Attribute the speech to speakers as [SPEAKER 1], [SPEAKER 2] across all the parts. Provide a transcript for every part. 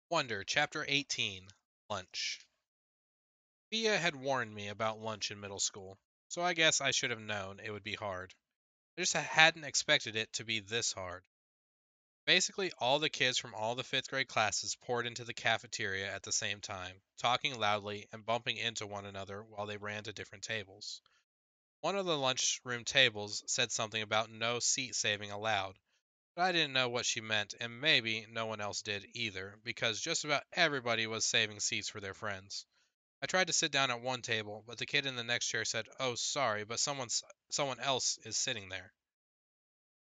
[SPEAKER 1] Wonder, Chapter 18 Lunch. Thea had warned me about lunch in middle school, so I guess I should have known it would be hard. I just hadn't expected it to be this hard. Basically, all the kids from all the fifth grade classes poured into the cafeteria at the same time, talking loudly and bumping into one another while they ran to different tables. One of the lunchroom tables said something about no seat saving allowed, but I didn't know what she meant, and maybe no one else did either, because just about everybody was saving seats for their friends. I tried to sit down at one table, but the kid in the next chair said, "Oh, sorry, but someone else is sitting there."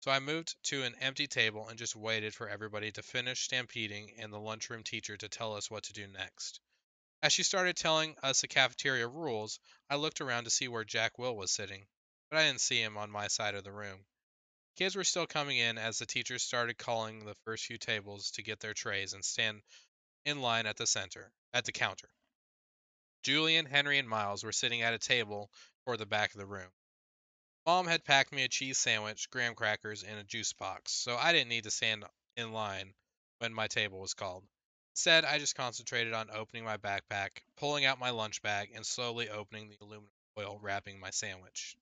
[SPEAKER 1] So I moved to an empty table and just waited for everybody to finish stampeding and the lunchroom teacher to tell us what to do next. As she started telling us the cafeteria rules, I looked around to see where Jack Will was sitting, but I didn't see him on my side of the room. Kids were still coming in as the teachers started calling the first few tables to get their trays and stand in line at the counter. Julian, Henry, and Miles were sitting at a table toward the back of the room. Mom had packed me a cheese sandwich, graham crackers, and a juice box, so I didn't need to stand in line when my table was called. Instead, I just concentrated on opening my backpack, pulling out my lunch bag, and slowly opening the aluminum foil wrapping my sandwich.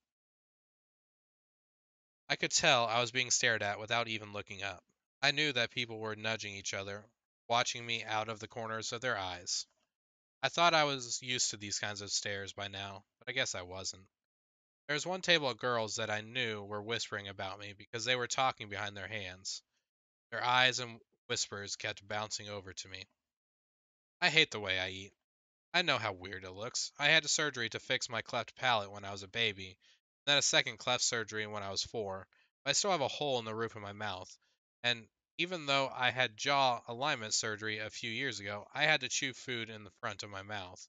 [SPEAKER 1] I could tell I was being stared at without even looking up. I knew that people were nudging each other, watching me out of the corners of their eyes. I thought I was used to these kinds of stares by now, but I guess I wasn't. There was one table of girls that I knew were whispering about me because they were talking behind their hands. Their eyes and whispers kept bouncing over to me. I hate the way I eat. I know how weird it looks. I had a surgery to fix my cleft palate when I was a baby, then a second cleft surgery when I was 4, but I still have a hole in the roof of my mouth. And even though I had jaw alignment surgery a few years ago, I had to chew food in the front of my mouth.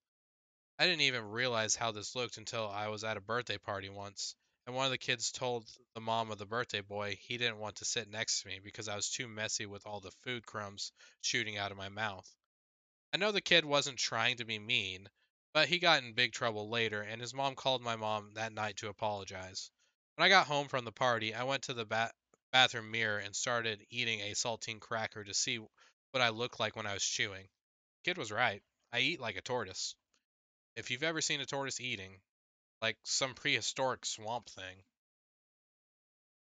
[SPEAKER 1] I didn't even realize how this looked until I was at a birthday party once, and one of the kids told the mom of the birthday boy he didn't want to sit next to me because I was too messy with all the food crumbs shooting out of my mouth. I know the kid wasn't trying to be mean, but he got in big trouble later, and his mom called my mom that night to apologize. When I got home from the party, I went to the bathroom mirror and started eating a saltine cracker to see what I looked like when I was chewing. The kid was right. I eat like a tortoise. If you've ever seen a tortoise eating, like some prehistoric swamp thing.